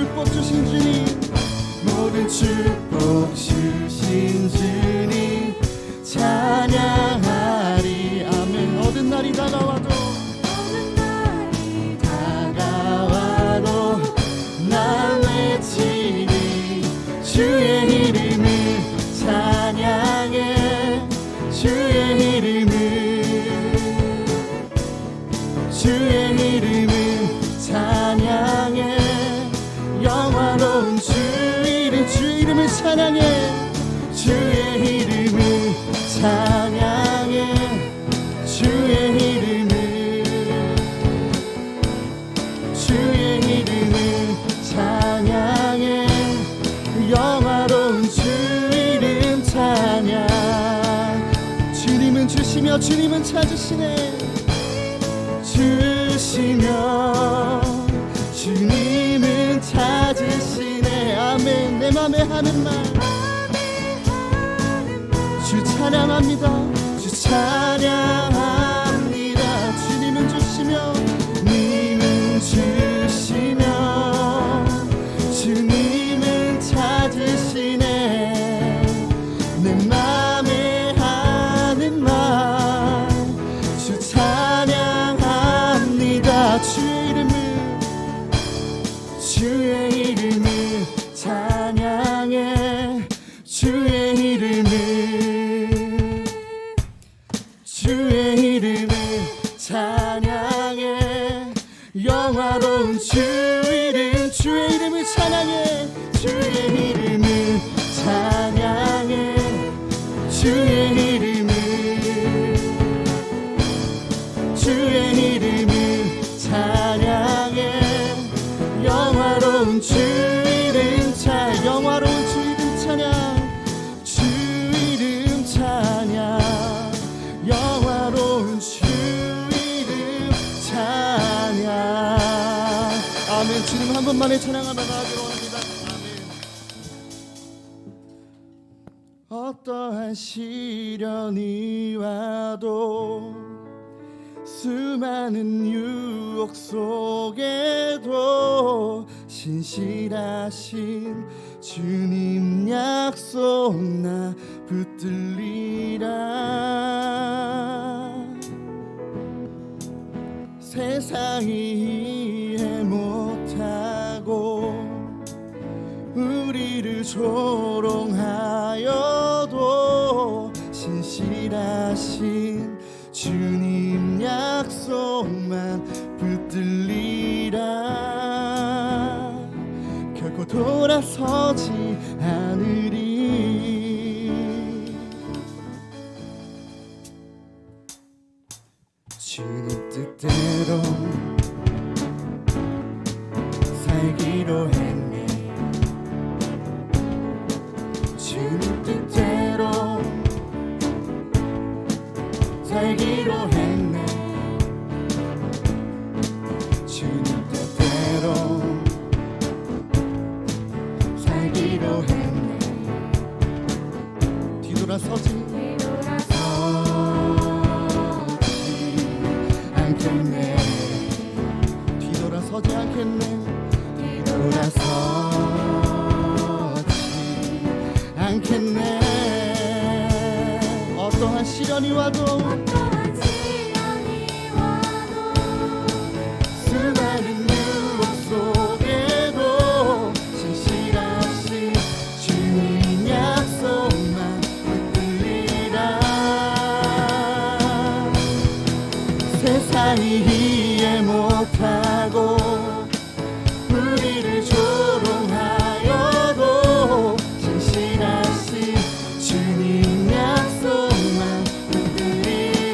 축복 주신 주님, 모든 축복 주신 주님 찬양하리. 아멘. 어떤 날이 다가와도 난 외치리 주의 이름을 찬양해. 주의 이름을 찬양해. 영화로운 주 이름을 찬양해. 주의 이름을 찬양해. 주의 이름을 찬양해. 영화로운 주 이름 찬양. 주님은 주시며 주님은 찾으시네. 주시며 주님은 찾으시네. 아멘. 내 맘에 하는 말 주 찬양합니다. 주 찬양합니다. 주님은 주시며 주님은 찾으시네. 내 맘에 하는 말 주 찬양합니다. 주의 이름을 찬양해. 주의 이름을 찬양해. 영화로운 주의 이름을 찬양해. 주의 이름을 찬양해. 주의 이름을 찬양해. 영화로운 주 이름 찬양. 영화로운 주 이름 찬양. 주 이름 찬양. 영화로운 주 이름 찬양. 아멘. 주님 한 번만에 찬양하며 나아가기로 합니다. 아멘. 어떠한 시련이 와도 수많은 유혹 속에도 신실하신 주님 약속 나 붙들리라. 세상이 이해 못하고 우리를 조롱하여도 신실하신 주님 약속만 붙들리라. 결코 돌아서지 않으리. 주님 뜻대로 살기로 했네. 주님 뜻대로 살기로 했네. 주님 뜻대로 살기로 했네. 뒤돌아서지 않겠네. 뒤돌아서지 않겠네. 뒤돌아서지 않겠네. 어떠한 시련이 와도 수많은 유혹 속에도 신실하신 주님 약속만 붙들리라. 세상이 이해 못하고 우리를 조롱하여도 신실하신 주님 약속만 붙들리라.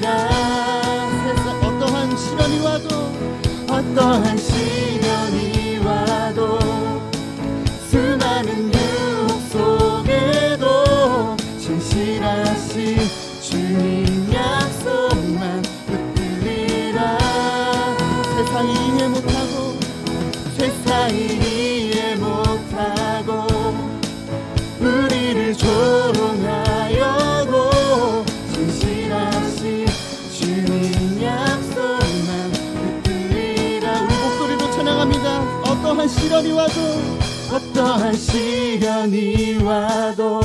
와도 어떠한 시련이 와도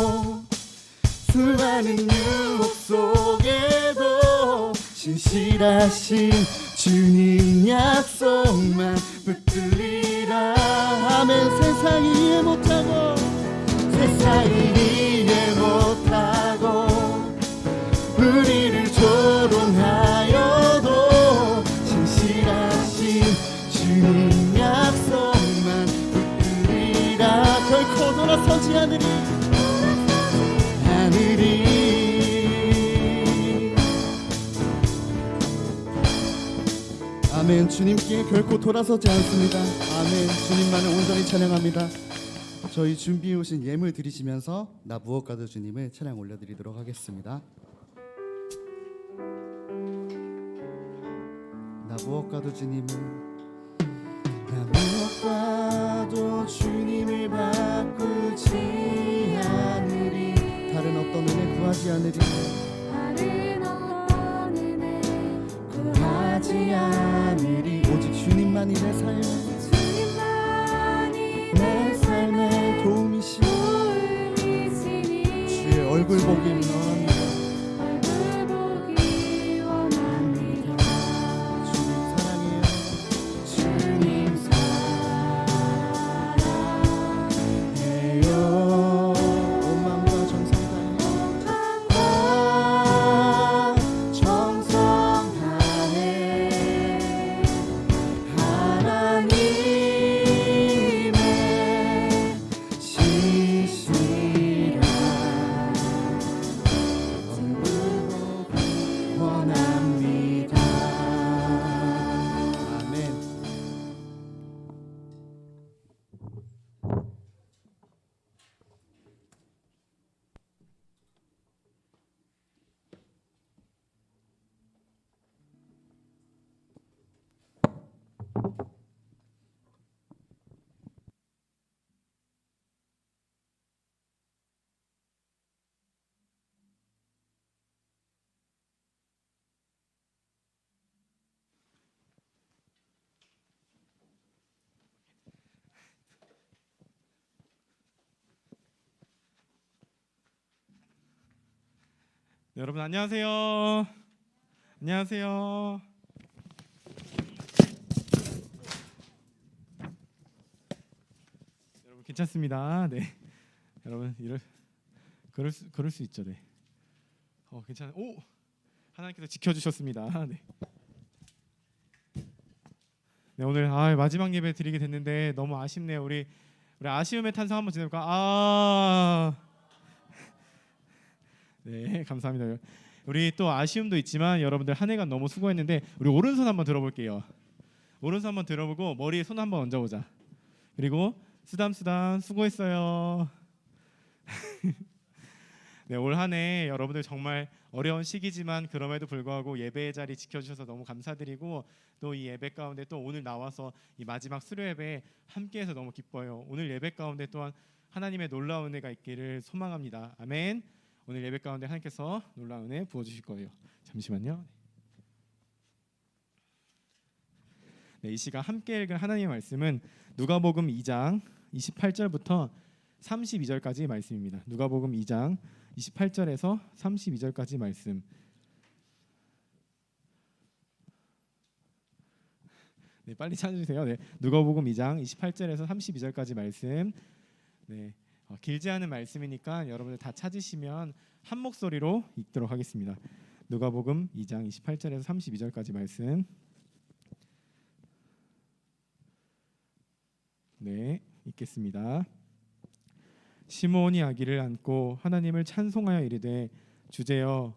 수많은 유혹 속에도 신실하신 주님 약속만 붙들리라. 아멘. 세상이 이해 못하고 우리를 조롱하여도 신실하신 주님 약속만 붙들리라. 결코 돌아서지 않으리. 아멘. 주님께 결코 돌아서지 않습니다. 아멘. 주님만을 온전히 찬양합니다. 저희 준비해 오신 예물 드리시면서 나 무엇과도 주님을 찬양 올려드리도록 하겠습니다. 나 무엇과도 주님을, 나 무엇과도 주님을 바꾸지 않으리. 다른 어떤 은혜 구하지 않으리. 다른 어떤 은혜 구하지 않으리. 오직 주님만이 내 삶, 주님만이 내 삶의 도움이시니 주의 얼굴 보기 원합니다. 얼굴 보기 원합니다. 주님 사랑해요. 주님 사랑해요. 온 마음과 정성 다해 하나님의 신실한 얼굴 보기 원합니다. 아멘. 네, 여러분 안녕하세요. 안녕하세요. 여러분 괜찮습니다. 네, 여러분 그럴 수 있죠. 네, 괜찮아요. 오, 하나님께서 지켜주셨습니다. 네. 네, 오늘 마지막 예배 드리게 됐는데 너무 아쉽네요. 우리 아쉬움의 탄성 한번 지내볼까? 네, 감사합니다. 우리 또 아쉬움도 있지만 여러분들 한 해간 너무 수고했는데 우리 오른손 한번 들어볼게요. 오른손 한번 들어보고 머리에 손 한번 얹어보자. 그리고 쓰담쓰담 수고했어요. 네, 올 한 해 여러분들 정말 어려운 시기지만 그럼에도 불구하고 예배의 자리 지켜주셔서 너무 감사드리고 또 이 예배 가운데 또 오늘 나와서 이 마지막 수료 예배 함께해서 너무 기뻐요. 오늘 예배 가운데 또한 하나님의 놀라운 은혜가 있기를 소망합니다. 아멘. 오늘 예배 가운데 하나님께서 놀라운 은혜 부어주실 거예요. 잠시만요. 네, 이 시간 함께 읽을 하나님의 말씀은 누가복음 2장 28절부터 32절까지 말씀입니다. 누가복음 2장 28절에서 32절까지 말씀. 네, 빨리 찾아주세요. 네, 누가복음 2장 28절에서 32절까지 말씀. 네, 길지 않은 말씀이니까 여러분들 다 찾으시면 한 목소리로 읽도록 하겠습니다. 누가복음 2장 28절에서 32절까지 말씀. 네, 읽겠습니다. 시므온이 아기를 안고 하나님을 찬송하여 이르되 주제여.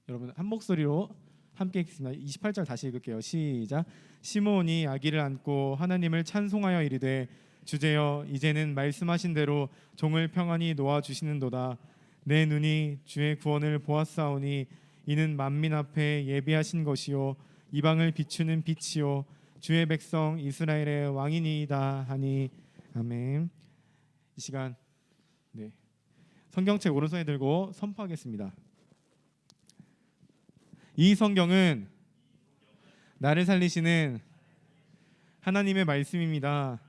여러분 한 목소리로 함께 읽겠습니다. 28절 다시 읽을게요. 시작. 시므온이 아기를 안고 하나님을 찬송하여 이르되 주제여 이제는 말씀하신 대로 종을 평안히 놓아 주시는도다. 내 눈이 주의 구원을 보았사오니 이는 만민 앞에 예비하신 것이요 이방을 비추는 빛이요 주의 백성 이스라엘의 왕이니이다 하니. 아멘. 이 시간 성경책 오른손에 들고 선포하겠습니다. 이 성경은 나를 살리시는 하나님의 말씀입니다.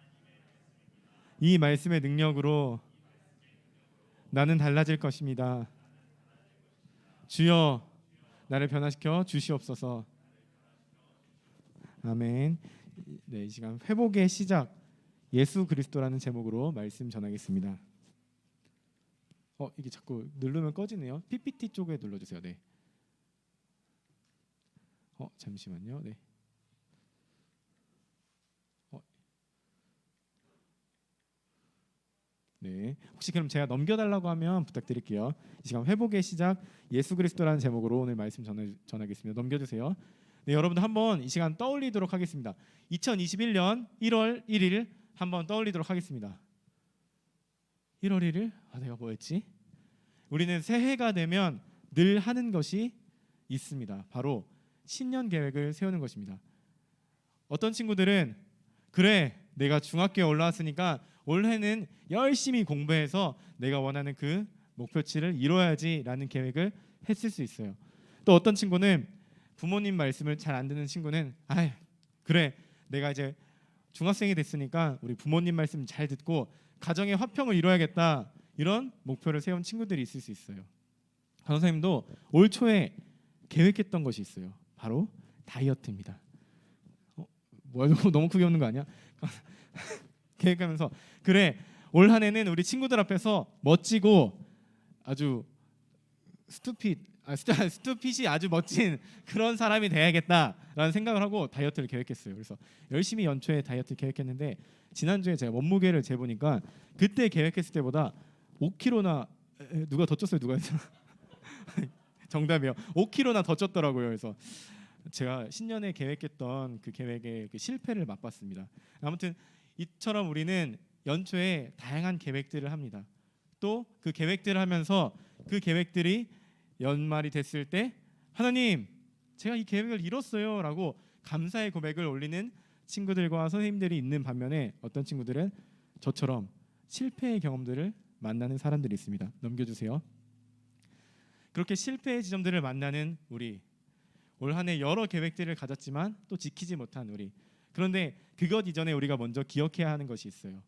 이 말씀의 능력으로 나는 달라질 것입니다. 주여 나를 변화시켜 주시옵소서. 아멘. 네, 이 시간 회복의 시작 예수 그리스도라는 제목으로 말씀 전하겠습니다. 이게 자꾸 누르면 꺼지네요. PPT 쪽에 눌러주세요. 네. 잠시만요. 네. 네. 혹시 그럼 제가 넘겨달라고 하면 부탁드릴게요. 이 시간 회복의 시작 예수 그리스도라는 제목으로 오늘 말씀 전하겠습니다. 넘겨주세요. 네, 여러분들 한번 이 시간 떠올리도록 하겠습니다. 2021년 1월 1일 한번 떠올리도록 하겠습니다. 1월 1일? 내가 뭐였지? 우리는 새해가 되면 늘 하는 것이 있습니다. 바로 신년 계획을 세우는 것입니다. 어떤 친구들은 그래 내가 중학교에 올라왔으니까 올해는 열심히 공부해서 내가 원하는 그 목표치를 이뤄야지라는 계획을 했을 수 있어요. 또 어떤 친구는 부모님 말씀을 잘 안 듣는 친구는 그래 내가 이제 중학생이 됐으니까 우리 부모님 말씀 잘 듣고 가정의 화평을 이뤄야겠다 이런 목표를 세운 친구들이 있을 수 있어요. 강사님도 올 초에 계획했던 것이 있어요. 바로 다이어트입니다. 뭐야 너무 크게 없는 거 아니야? 계획하면서 그래 올 한해는 우리 친구들 앞에서 멋지고 아주 스투핏이 아주 멋진 그런 사람이 돼야겠다라는 생각을 하고 다이어트를 계획했어요. 그래서 열심히 연초에 다이어트 계획했는데 지난주에 제가 몸무게를 재보니까 그때 계획했을 때보다 5kg나 누가 더 쪘어요? 누가 했어요? 정답이요. 5kg나 더 쪘더라고요. 그래서 제가 신년에 계획했던 그 계획의 그 실패를 맛봤습니다. 아무튼 이처럼 우리는 연초에 다양한 계획들을 합니다. 또 그 계획들을 하면서 그 계획들이 연말이 됐을 때 하나님 제가 이 계획을 이뤘어요 라고 감사의 고백을 올리는 친구들과 선생님들이 있는 반면에 어떤 친구들은 저처럼 실패의 경험들을 만나는 사람들이 있습니다. 넘겨주세요. 그렇게 실패의 지점들을 만나는 우리 올 한 해 여러 계획들을 가졌지만 또 지키지 못한 우리 그런데 그것 이전에 우리가 먼저 기억해야 하는 것이 있어요.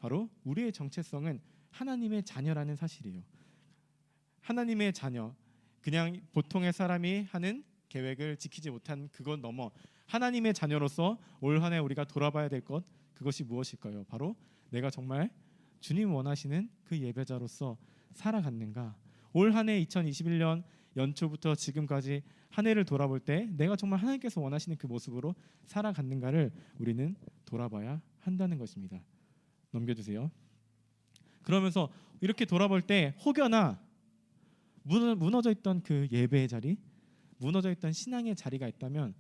바로 우리의 정체성은 하나님의 자녀라는 사실이에요. 하나님의 자녀 그냥 보통의 사람이 하는 계획을 지키지 못한 그것 넘어 하나님의 자녀로서 올 한 해 우리가 돌아봐야 될 것 그것이 무엇일까요? 바로 내가 정말 주님 원하시는 그 예배자로서 살아갔는가? 올 한 해 2021년 연초부터 지금까지 한 해를 돌아볼 때 내가 정말 하나님께서 원하시는 그 모습으로 살아갔는가를 우리는 돌아봐야 한다는 것입니다. 넘겨주세요. 그러면서 이렇게 돌아볼 때 혹여나 무너져 있던 그 예배의 자리, 무너져 있던 신앙의 자리가 있다면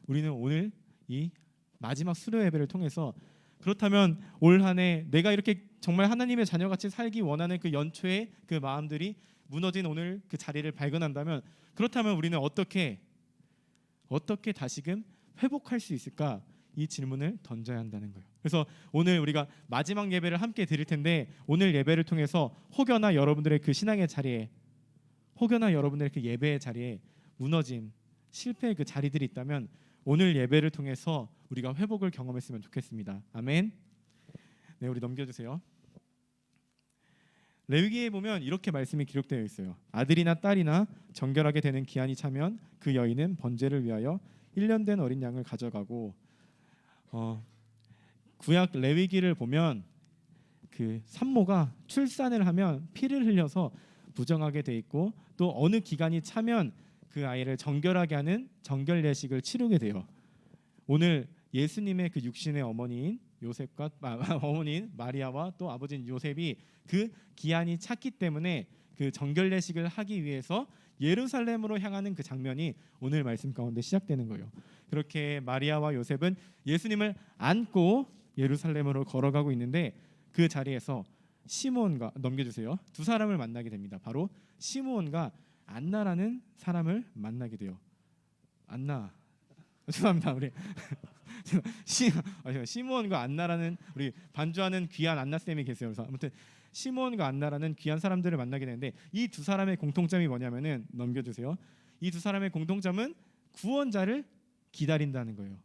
우리는 오늘 이 마지막 수료 예배를 통해서 그렇다면 올 한 해 내가 이렇게 정말 하나님의 자녀같이 살기 원하는 그 연초의 그 마음들이 무너진 오늘 그 자리를 발견한다면 그렇다면 우리는 어떻게 다시금 회복할 수 있을까? 이 질문을 던져야 한다는 거예요. 그래서 오늘 우리가 마지막 예배를 함께 드릴 텐데 오늘 예배를 통해서 혹여나 여러분들의 그 신앙의 자리에 혹여나 여러분들의 그 예배의 자리에 무너짐, 실패의 그 자리들이 있다면 오늘 예배를 통해서 우리가 회복을 경험했으면 좋겠습니다. 아멘. 네, 우리 넘겨주세요. 레위기에 보면 이렇게 말씀이 기록되어 있어요. 아들이나 딸이나 정결하게 되는 기한이 차면 그 여인은 번제를 위하여 1년 된 어린 양을 가져가고 구약 레위기를 보면 그 산모가 출산을 하면 피를 흘려서 부정하게 돼 있고 또 어느 기간이 차면 그 아이를 정결하게 하는 정결 예식을 치르게 돼요. 오늘 예수님의 그 육신의 어머니인 요셉과 어머니인 마리아와 또 아버지인 요셉이 그 기한이 찼기 때문에 그 정결 예식을 하기 위해서 예루살렘으로 향하는 그 장면이 오늘 말씀 가운데 시작되는 거예요. 그렇게 마리아와 요셉은 예수님을 안고 예루살렘으로 걸어가고 있는데 그 자리에서 시므온과 넘겨주세요. 두 사람을 만나게 됩니다. 바로 시므온과 안나라는 사람을 만나게 돼요. 안나 죄송합니다. 우리 시므온과 안나라는 우리 반주하는 귀한 안나 쌤이 계세요. 그래서 아무튼 시므온과 안나라는 귀한 사람들을 만나게 되는데 이 두 사람의 공통점이 뭐냐면은 넘겨주세요. 이 두 사람의 공통점은 구원자를 기다린다는 거예요.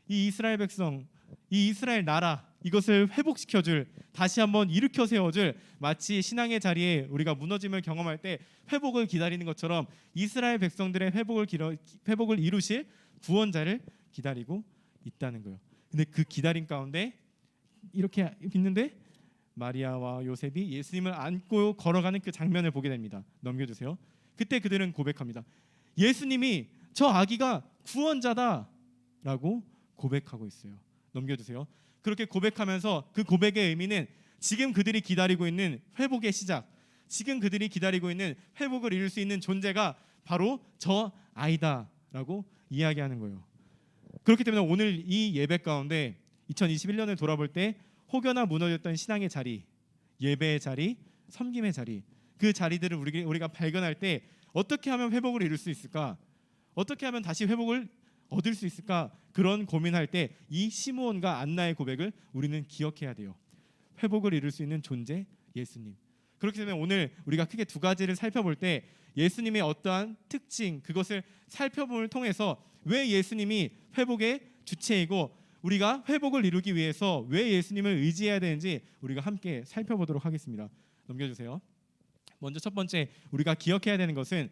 이 이스라엘 백성 이 이스라엘 나라 이것을 회복시켜줄, 다시 한번 일으켜 세워줄, 마치 신앙의 자리에 우리가 무너짐을 경험할 때 회복을 기다리는 것처럼 이스라엘 백성들의 회복을 이루실 구원자를 기다리고 있다는 거예요. 근데 그 기다림 가운데 이렇게 있는데 마리아와 요셉이 예수님을 안고 걸어가는 그 장면을 보게 됩니다. 넘겨주세요. 그때 그들은 고백합니다. 예수님이 저 아기가 구원자다라고 고백하고 있어요. 넘겨주세요. 그렇게 고백하면서 그 고백의 의미는 지금 그들이 기다리고 있는 회복의 시작, 지금 그들이 기다리고 있는 회복을 이룰 수 있는 존재가 바로 저 아이다라고 이야기하는 거예요. 그렇기 때문에 오늘 이 예배 가운데 2021년을 돌아볼 때 혹여나 무너졌던 신앙의 자리, 예배의 자리, 섬김의 자리, 그 자리들을 우리가 발견할 때 어떻게 하면 회복을 이룰 수 있을까? 어떻게 하면 다시 회복을 얻을 수 있을까? 그런 고민할 때 이 시므온과 안나의 고백을 우리는 기억해야 돼요. 회복을 이룰 수 있는 존재 예수님. 그렇기 때문에 오늘 우리가 크게 두 가지를 살펴볼 때 예수님의 어떠한 특징, 그것을 살펴봄을 통해서 왜 예수님이 회복의 주체이고 우리가 회복을 이루기 위해서 왜 예수님을 의지해야 되는지 우리가 함께 살펴보도록 하겠습니다. 넘겨주세요. 먼저 첫 번째 우리가 기억해야 되는 것은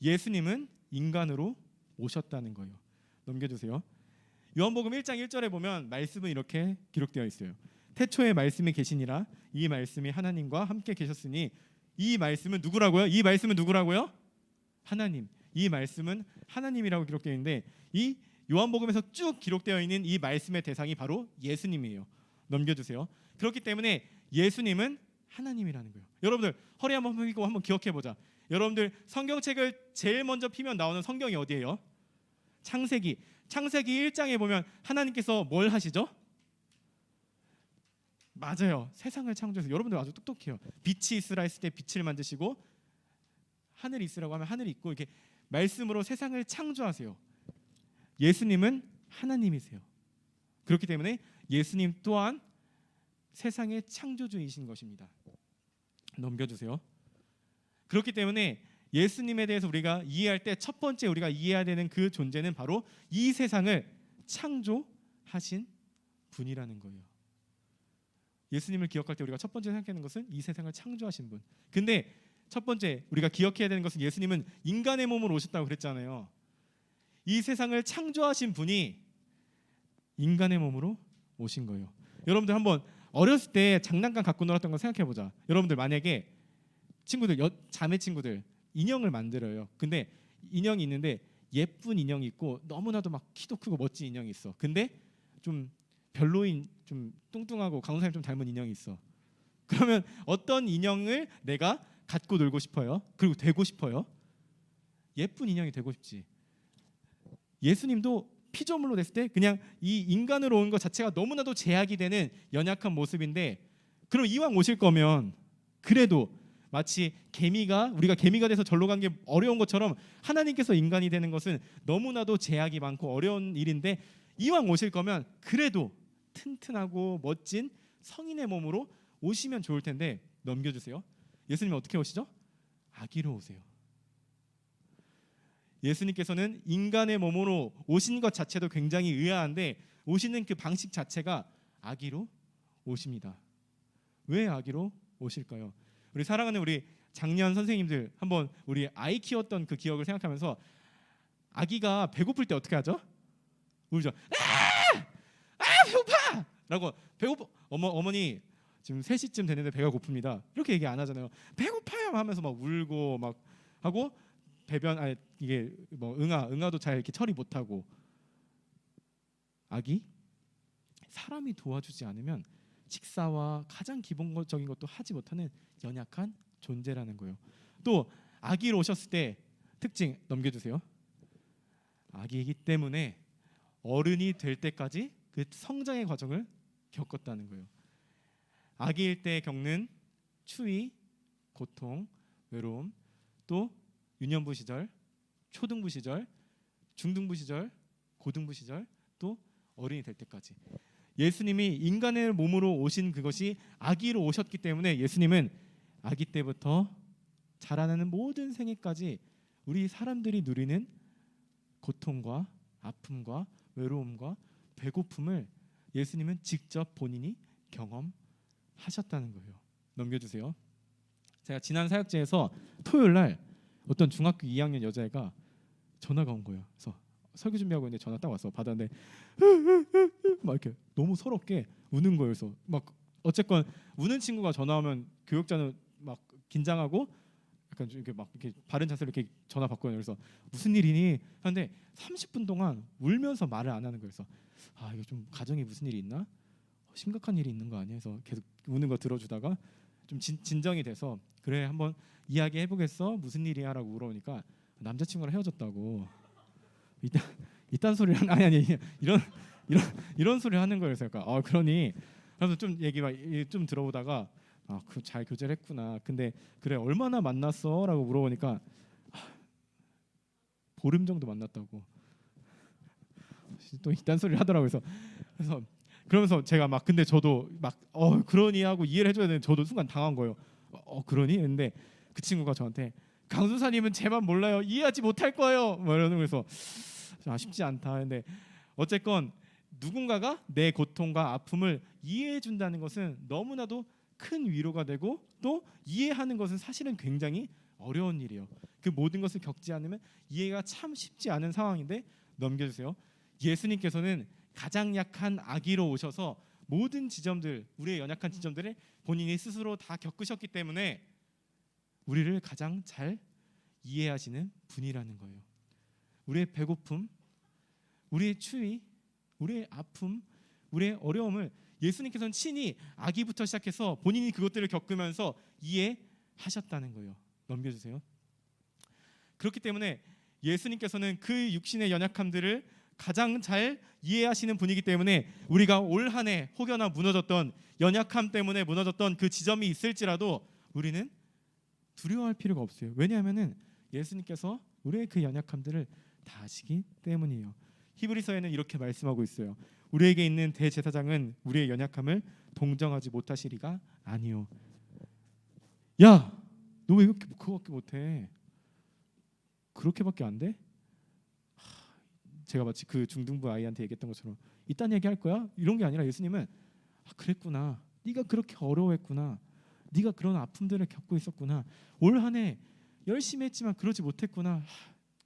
예수님은 인간으로 오셨다는 거예요. 넘겨주세요. 요한복음 1장 1절에 보면 말씀은 이렇게 기록되어 있어요. 태초에 말씀이 계시니라 이 말씀이 하나님과 함께 계셨으니 이 말씀은 누구라고요? 이 말씀은 누구라고요? 하나님. 이 말씀은 하나님이라고 기록되어 있는데 이 요한복음에서 쭉 기록되어 있는 이 말씀의 대상이 바로 예수님이에요. 넘겨주세요. 그렇기 때문에 예수님은 하나님이라는 거예요. 여러분들 허리 한번 펴고 한번 기억해보자. 여러분들 성경책을 제일 먼저 피면 나오는 성경이 어디예요? 창세기 1장에 보면 하나님께서 뭘 하시죠? 맞아요. 세상을 창조해서 여러분들 아주 똑똑해요. 빛이 있으라 했을 때 빛을 만드시고 하늘이 있으라고 하면 하늘이 있고 이렇게 말씀으로 세상을 창조하세요. 예수님은 하나님이세요. 그렇기 때문에 예수님 또한 세상의 창조주이신 것입니다. 넘겨주세요. 그렇기 때문에 예수님에 대해서 우리가 이해할 때 첫 번째 우리가 이해해야 되는 그 존재는 바로 이 세상을 창조하신 분이라는 거예요. 예수님을 기억할 때 우리가 첫 번째 생각하는 것은 이 세상을 창조하신 분. 근데 첫 번째 우리가 기억해야 되는 것은 예수님은 인간의 몸으로 오셨다고 그랬잖아요. 이 세상을 창조하신 분이 인간의 몸으로 오신 거예요. 여러분들 한번 어렸을 때 장난감 갖고 놀았던 거 생각해 보자. 여러분들 만약에 친구들, 자매 친구들 인형을 만들어요. 근데 인형이 있는데 예쁜 인형이 있고 너무나도 막 키도 크고 멋진 인형이 있어. 근데 좀 별로인, 좀 뚱뚱하고 강훈사님 좀 닮은 인형이 있어. 그러면 어떤 인형을 내가 갖고 놀고 싶어요? 그리고 되고 싶어요? 예쁜 인형이 되고 싶지. 예수님도 피조물로 됐을 때 그냥 이 인간으로 온 것 자체가 너무나도 제약이 되는 연약한 모습인데, 그럼 이왕 오실 거면 그래도 마치 우리가 개미가 돼서 절로 간 게 어려운 것처럼 하나님께서 인간이 되는 것은 너무나도 제약이 많고 어려운 일인데, 이왕 오실 거면 그래도 튼튼하고 멋진 성인의 몸으로 오시면 좋을 텐데, 넘겨주세요. 예수님은 어떻게 오시죠? 아기로 오세요. 예수님께서는 인간의 몸으로 오신 것 자체도 굉장히 의아한데 오시는 그 방식 자체가 아기로 오십니다. 왜 아기로 오실까요? 우리 사랑하는 우리 작년 선생님들 한번 우리 아이 키웠던 그 기억을 생각하면서 아기가 배고플 때 어떻게 하죠? 울죠. 배고파! 라고 배고파. 어머니 지금 3시쯤 됐는데 배가 고픕니다. 이렇게 얘기 안 하잖아요. 배고파요 하면서 막 울고 막 하고 배변 이게 뭐 응아도 잘 이렇게 처리 못 하고. 아기 사람이 도와주지 않으면 식사와 가장 기본적인 것도 하지 못하는 연약한 존재라는 거예요. 또 아기로 오셨을 때 특징 넘겨주세요. 아기이기 때문에 어른이 될 때까지 그 성장의 과정을 겪었다는 거예요. 아기일 때 겪는 추위, 고통, 외로움, 또 유년부 시절, 초등부 시절, 중등부 시절, 고등부 시절, 또 어른이 될 때까지 예수님이 인간의 몸으로 오신 그것이 아기로 오셨기 때문에 예수님은 아기 때부터 자라나는 모든 생애까지 우리 사람들이 누리는 고통과 아픔과 외로움과 배고픔을 예수님은 직접 본인이 경험하셨다는 거예요. 넘겨주세요. 제가 지난 사역제에서 토요일 날 어떤 중학교 2학년 여자애가 전화가 온 거예요. 그래서 설교 준비하고 있는데 전화 딱 왔어. 받았는데 막 이렇게 너무 서럽게 우는 거예요. 그래서 막 어쨌건 우는 친구가 전화 오면 교육자는 막 긴장하고 약간 좀 이렇게 막 이렇게 바른 자세로 이렇게 전화 받거든요. 그래서 무슨 일이니? 하는데 30분 동안 울면서 말을 안 하는 거예요. 그래서 아 이거 좀 가정에 무슨 일이 있나? 심각한 일이 있는 거 아니야? 그래서 계속 우는 거 들어주다가 좀 진정이 돼서 그래 한번 이야기해 보겠어? 무슨 일이야라고 물어보니까 남자친구랑 헤어졌다고. 이딴 소리를 아니 이런 소리를 하는 거예요. 그래서 약간 그러니 그래서 좀 얘기가 좀 들어보다가 그 잘 교제를 했구나. 근데 그래 얼마나 만났어라고 물어보니까 보름 정도 만났다고. 또 이딴 소리를 하더라고요. 그래서 그러면서 제가 막 근데 저도 막 그러니 하고 이해를 해줘야 되는데 저도 순간 당한 거예요. 그러니? 근데 그 친구가 저한테 강수사님은 제 맘 몰라요. 이해하지 못할 거예요. 뭐 이러는 거에서 쉽지 않다. 근데 어쨌건 누군가가 내 고통과 아픔을 이해해 준다는 것은 너무나도 큰 위로가 되고 또 이해하는 것은 사실은 굉장히 어려운 일이에요. 그 모든 것을 겪지 않으면 이해가 참 쉽지 않은 상황인데 넘겨주세요. 예수님께서는 가장 약한 아기로 오셔서 모든 지점들, 우리의 연약한 지점들을 본인이 스스로 다 겪으셨기 때문에 우리를 가장 잘 이해하시는 분이라는 거예요. 우리의 배고픔, 우리의 추위, 우리의 아픔, 우리의 어려움을 예수님께서는 친히 아기부터 시작해서 본인이 그것들을 겪으면서 이해하셨다는 거예요. 넘겨주세요. 그렇기 때문에 예수님께서는 그 육신의 연약함들을 가장 잘 이해하시는 분이기 때문에 우리가 올 한 해 혹여나 무너졌던 연약함 때문에 무너졌던 그 지점이 있을지라도 우리는 두려워할 필요가 없어요. 왜냐하면은 예수님께서 우리의 그 연약함들을 다 아시기 때문이에요. 히브리서에는 이렇게 말씀하고 있어요. 우리에게 있는 대제사장은 우리의 연약함을 동정하지 못하시리가 아니요. 야, 너 왜 이렇게 그거밖에 못해? 그렇게밖에 안 돼? 제가 마치 그 중등부 아이한테 얘기했던 것처럼 이딴 얘기 할 거야? 이런 게 아니라 예수님은 그랬구나. 네가 그렇게 어려워했구나. 네가 그런 아픔들을 겪고 있었구나. 올 한 해 열심히 했지만 그러지 못했구나.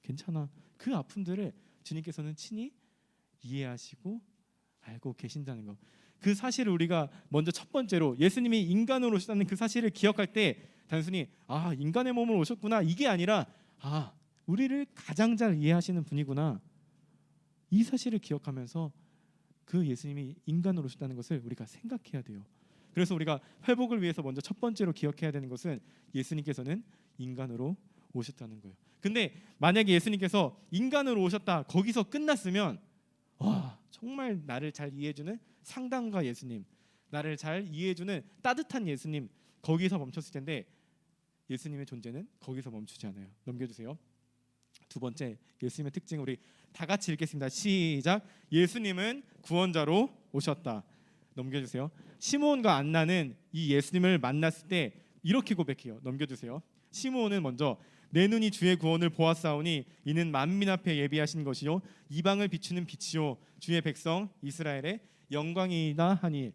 괜찮아. 그 아픔들을 주님께서는 친히 이해하시고 알고 계신다는 거. 그 사실을 우리가 먼저 첫 번째로 예수님이 인간으로 오셨다는 그 사실을 기억할 때 단순히 인간의 몸으로 오셨구나 이게 아니라 우리를 가장 잘 이해하시는 분이구나. 이 사실을 기억하면서 그 예수님이 인간으로 오셨다는 것을 우리가 생각해야 돼요. 그래서 우리가 회복을 위해서 먼저 첫 번째로 기억해야 되는 것은 예수님께서는 인간으로 오셨다는 거예요. 근데 만약에 예수님께서 인간으로 오셨다 거기서 끝났으면 정말 나를 잘 이해해주는 상담가 예수님, 나를 잘 이해해주는 따뜻한 예수님 거기서 멈췄을 텐데 예수님의 존재는 거기서 멈추지 않아요. 넘겨주세요. 두 번째 예수님의 특징 우리 다 같이 읽겠습니다. 시작. 예수님은 구원자로 오셨다. 넘겨주세요. 시므온과 안나는 이 예수님을 만났을 때 이렇게 고백해요. 넘겨주세요. 시므온은 먼저 내 눈이 주의 구원을 보았사오니 이는 만민 앞에 예비하신 것이요 이방을 비추는 빛이요 주의 백성 이스라엘의 영광이다 하니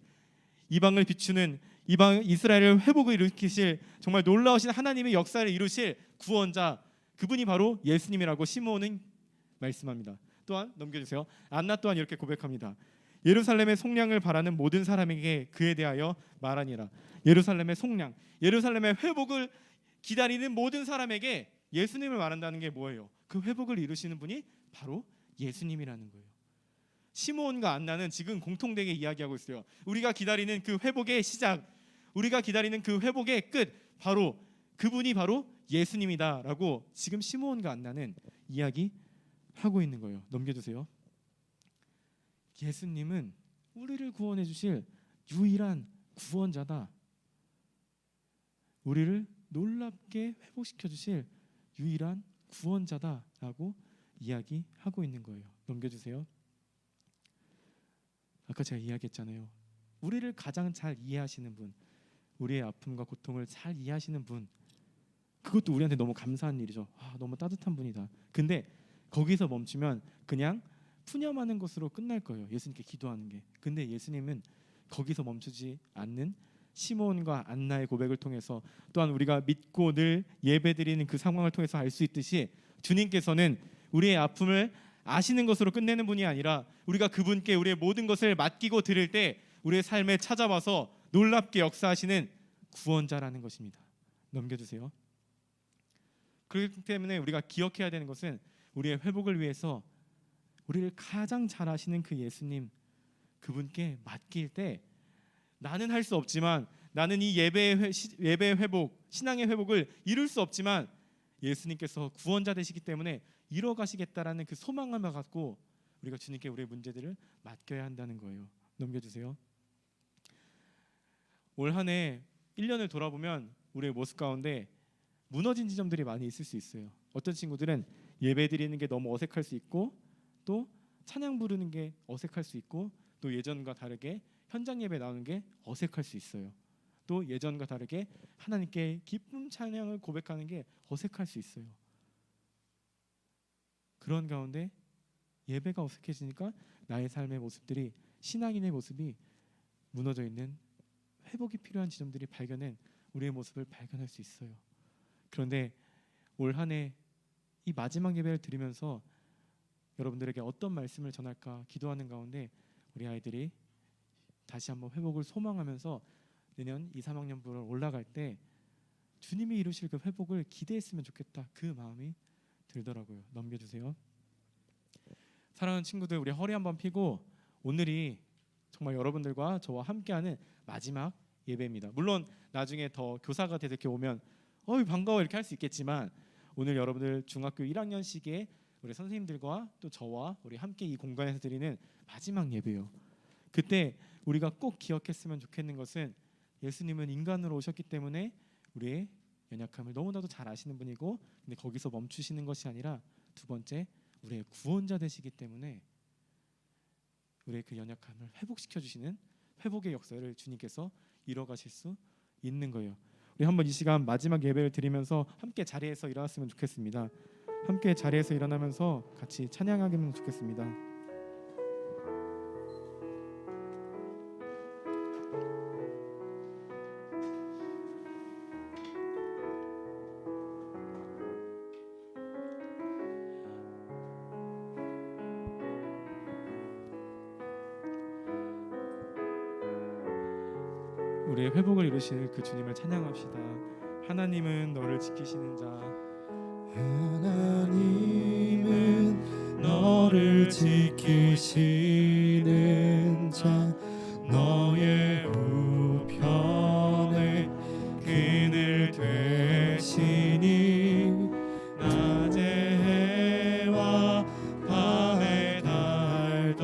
이방을 비추는 이방 이스라엘을 회복을 일으키실 정말 놀라우신 하나님의 역사를 이루실 구원자 그분이 바로 예수님이라고 시므온은 말씀합니다. 또한 넘겨주세요. 안나 또한 이렇게 고백합니다. 예루살렘의 속량을 바라는 모든 사람에게 그에 대하여 말하니라. 예루살렘의 속량, 예루살렘의 회복을 기다리는 모든 사람에게 예수님을 말한다는 게 뭐예요? 그 회복을 이루시는 분이 바로 예수님이라는 거예요. 시므온과 안나는 지금 공통되게 이야기하고 있어요. 우리가 기다리는 그 회복의 시작, 우리가 기다리는 그 회복의 끝, 바로 그분이 바로 예수님이다라고 지금 시므온과 안나는 이야기하고 있는 거예요. 넘겨주세요. 예수님은 우리를 구원해 주실 유일한 구원자다. 우리를 놀랍게 회복시켜 주실 유일한 구원자다라고 이야기하고 있는 거예요. 넘겨주세요. 아까 제가 이야기했잖아요. 우리를 가장 잘 이해하시는 분, 우리의 아픔과 고통을 잘 이해하시는 분, 그것도 우리한테 너무 감사한 일이죠. 너무 따뜻한 분이다. 근데 거기서 멈추면 그냥 푸념하는 것으로 끝날 거예요. 예수님께 기도하는 게. 근데 예수님은 거기서 멈추지 않는 시몬과 안나의 고백을 통해서, 또한 우리가 믿고 늘 예배드리는 그 상황을 통해서 알 수 있듯이, 주님께서는 우리의 아픔을 아시는 것으로 끝내는 분이 아니라 우리가 그분께 우리의 모든 것을 맡기고 드릴 때 우리의 삶에 찾아와서 놀랍게 역사하시는 구원자라는 것입니다. 넘겨주세요. 그렇기 때문에 우리가 기억해야 되는 것은, 우리의 회복을 위해서 우리를 가장 잘 아시는 그 예수님, 그분께 맡길 때, 나는 할 수 없지만, 나는 이 예배의 회복, 신앙의 회복을 이룰 수 없지만 예수님께서 구원자 되시기 때문에 이뤄가시겠다라는 그 소망을 갖고 우리가 주님께 우리의 문제들을 맡겨야 한다는 거예요. 넘겨주세요. 올 한 해 1년을 돌아보면 우리의 모습 가운데 무너진 지점들이 많이 있을 수 있어요. 어떤 친구들은 예배 드리는 게 너무 어색할 수 있고, 또 찬양 부르는 게 어색할 수 있고, 또 예전과 다르게 현장 예배 나오는 게 어색할 수 있어요. 또 예전과 다르게 하나님께 기쁨 찬양을 고백하는 게 어색할 수 있어요. 그런 가운데 예배가 어색해지니까 나의 삶의 모습들이, 신앙인의 모습이 무너져 있는, 회복이 필요한 지점들이 발견된 우리의 모습을 발견할 수 있어요. 그런데 올 한 해 이 마지막 예배를 드리면서 여러분들에게 어떤 말씀을 전할까 기도하는 가운데, 우리 아이들이 다시 한번 회복을 소망하면서 내년 2, 3학년부로 올라갈 때 주님이 이루실 그 회복을 기대했으면 좋겠다, 그 마음이 들더라고요. 넘겨주세요. 사랑하는 친구들, 우리 허리 한번 펴고, 오늘이 정말 여러분들과 저와 함께하는 마지막 예배입니다. 물론 나중에 더 교사가 돼서 이렇게 오면 반가워 이렇게 할 수 있겠지만, 오늘 여러분들 중학교 1학년 시기에 우리 선생님들과 또 저와 우리 함께 이 공간에서 드리는 마지막 예배예요. 그때 우리가 꼭 기억했으면 좋겠는 것은, 예수님은 인간으로 오셨기 때문에 우리의 연약함을 너무나도 잘 아시는 분이고, 근데 거기서 멈추시는 것이 아니라 두 번째, 우리의 구원자 되시기 때문에 우리의 그 연약함을 회복시켜 주시는 회복의 역사를 주님께서 이뤄가실 수 있는 거예요. 우리 한번 이 시간 마지막 예배를 드리면서 함께 자리에서 일어났으면 좋겠습니다. 함께 자리에서 일어나면서 같이 찬양하면 좋겠습니다. 우리의 회복을 이루실 그 주님을 찬양합시다. 하나님은 너를 지키시는 자, 하나님은 너를 지키시는 자, 너의 우편에 그늘 되시니, 낮의 해와 밤의 달도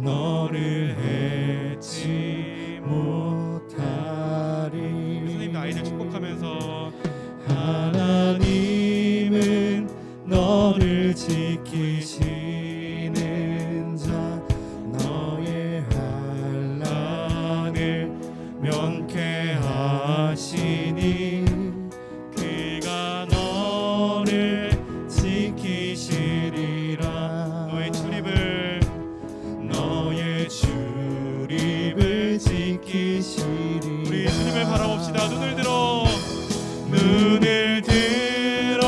너를 잊지 못하리. 예수님 아이들 축복하면서, 하나님은 너를 지키시는 자, 너의 환난을 면케하시니, 그가 너를 지키시리라. 너의 출입을 지키시리라. 우리 예수님을 바라봅시다. 눈을 들어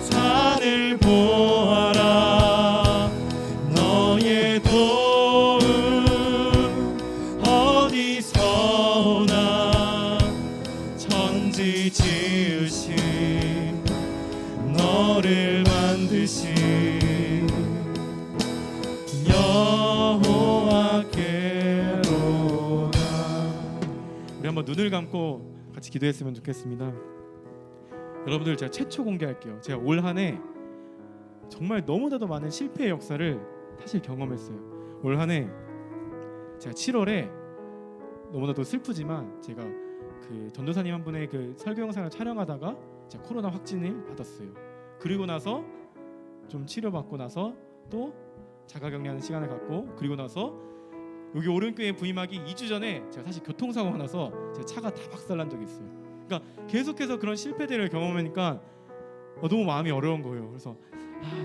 산을 보아라. 너의 도움 어디서 오나. 천지 지으신 너를 만드신 여호와께로다. 우리 한번 눈을 감고 같이 기도했으면 좋겠습니다. 여러분들, 제가 최초 공개할게요. 제가 올 한 해 정말 너무나도 많은 실패의 역사를 사실 경험했어요. 올 한 해 제가 7월에 너무나도 슬프지만, 제가 그 전도사님 한 분의 그 설교 영상을 촬영하다가 제가 코로나 확진을 받았어요. 그리고 나서 좀 치료받고 나서 또 자가격리하는 시간을 갖고, 그리고 나서 여기 오른교회 부임하기 2주 전에 제가 사실 교통사고가 나서 제 차가 다 박살난 적이 있어요. 그러니까 계속해서 그런 실패들을 경험하니까 너무 마음이 어려운 거예요. 그래서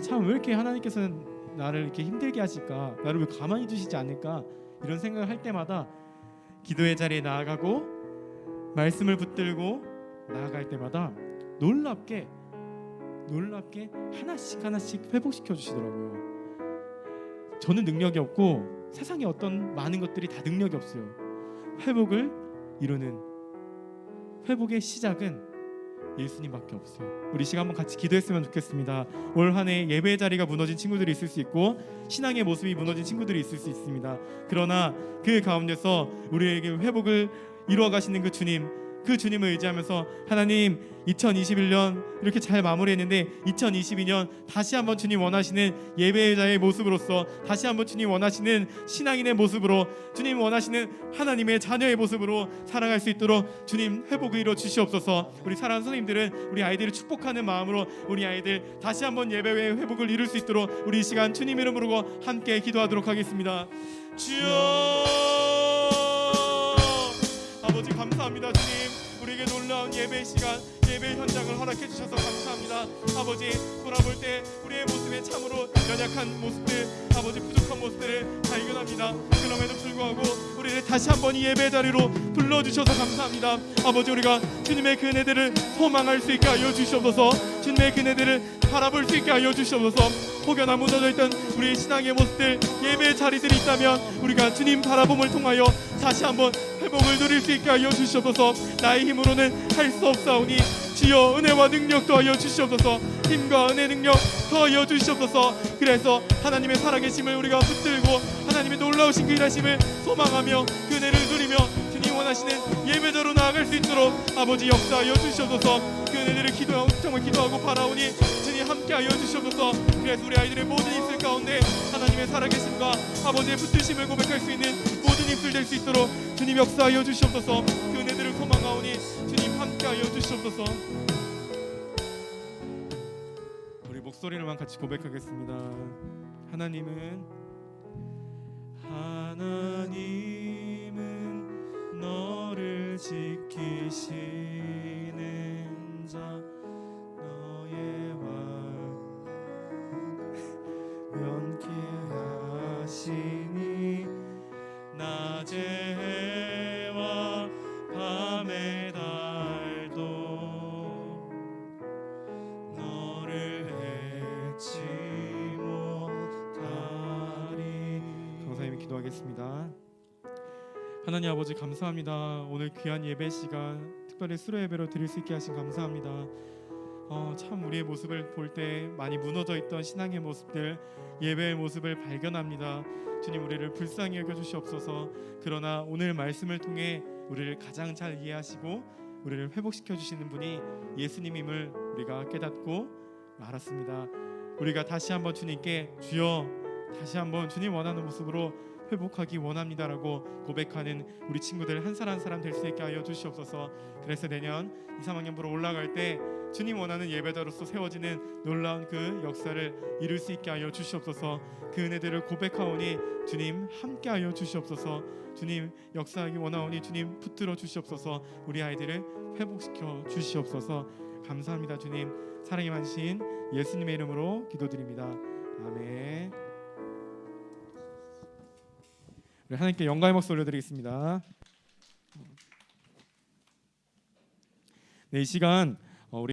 참 왜 이렇게 하나님께서는 나를 이렇게 힘들게 하실까, 나를 왜 가만히 두시지 않을까, 이런 생각을 할 때마다 기도의 자리에 나아가고 말씀을 붙들고 나아갈 때마다 놀랍게 하나씩 회복시켜 주시더라고요. 저는 능력이 없고 세상에 어떤 많은 것들이 다 능력이 없어요. 회복을 이루는, 회복의 시작은 예수님밖에 없어요. 우리 시간 한번 같이 기도했으면 좋겠습니다. 올 한 해 예배의 자리가 무너진 친구들이 있을 수 있고 신앙의 모습이 무너진 친구들이 있을 수 있습니다. 그러나 그 가운데서 우리에게 회복을 이루어 가시는 그 주님을 의지하면서 하나님, 2021년 이렇게 잘 마무리했는데 2022년 다시 한번 주님 원하시는 예배자의 모습으로서, 다시 한번 주님 원하시는 신앙인의 모습으로, 주님 원하시는 하나님의 자녀의 모습으로 살아갈 수 있도록 주님 회복을 이루어 주시옵소서. 우리 사랑하는 선생님들은 우리 아이들을 축복하는 마음으로 우리 아이들 다시 한번 예배의 회복을 이룰 수 있도록 우리 이 시간 주님 이름으로 함께 기도하도록 하겠습니다. 주여, 아버지 감사합니다. 주님, 우리에게 놀라운 예배 시간, 예배 현장을 허락해 주셔서 감사합니다. 아버지, 돌아볼 때 우리의 모습에 참으로 연약한 모습들, 아버지 부족한 모습들을 발견합니다. 그럼에도 불구하고 우리를 다시 한번 이 예배 자리로 불러주셔서 감사합니다. 아버지, 우리가 주님의 그 은혜들을 소망할 수 있게 하여 주시옵소서. 주님의 그 은혜들을 바라볼 수 있게 하여 주시옵소서. 혹여나 무너져 있던 우리의 신앙의 모습들, 예배 자리들이 있다면 우리가 주님 바라봄을 통하여 다시 한번 회복을 누릴 수 있게 하여 주시옵소서. 나의 힘으로는 할 수 없사오니 주여 은혜와 능력 더하여 주시옵소서. 힘과 은혜 능력 더하여 주시옵소서. 그래서 하나님의 살아계심을 우리가 붙들고 하나님의 놀라우신 그 일하심을 소망하며 그 은혜를 누리며 주님 원하시는 예배자로 나아갈 수 있도록 아버지 역사하여 주시옵소서. 그 은혜를 정말 기도하고 바라오니 주님 함께하여 주시옵소서. 그래서 우리 아이들의 모든 입술 가운데 하나님의 살아계심과 아버지의 붙드심을 고백할 수 있는 모든 입술 될 수 있도록 주님 역사하여 주시옵소서. 그 은혜들을 소망하오니 주님 함께하여 주시옵소서. 우리 목소리로만 같이 고백하겠습니다. 하나님은 너를 지키시는 자, 너의 말 명케 하시니 낮의 해와 밤의 달도 너를 해치 못하리. 강사님이 기도하겠습니다. 하나님 아버지 감사합니다. 오늘 귀한 예배 시간, 특별히 수료 예배로 드릴 수 있게 하신 감사합니다. 참 우리의 모습을 볼 때 많이 무너져 있던 신앙의 모습들, 예배의 모습을 발견합니다. 주님, 우리를 불쌍히 여겨 주시옵소서. 그러나 오늘 말씀을 통해 우리를 가장 잘 이해하시고 우리를 회복시켜 주시는 분이 예수님임을 우리가 깨닫고 알았습니다. 우리가 다시 한번 주님께 주여, 다시 한번 주님 원하는 모습으로 회복하기 원합니다라고 고백하는 우리 친구들 한 사람 한 사람 될 수 있게 하여 주시옵소서. 그래서 내년 2, 3학년부로 올라갈 때 주님 원하는 예배자로서 세워지는 놀라운 그 역사를 이룰 수 있게 하여 주시옵소서. 그 은혜들을 고백하오니 주님 함께하여 주시옵소서. 주님 역사하기 원하오니 주님 붙들어 주시옵소서. 우리 아이들을 회복시켜 주시옵소서. 감사합니다. 주님, 사랑이 많으신 예수님의 이름으로 기도드립니다. 아멘. 하나님께 영광의 박수 올려드리겠습니다. 네, 이 시간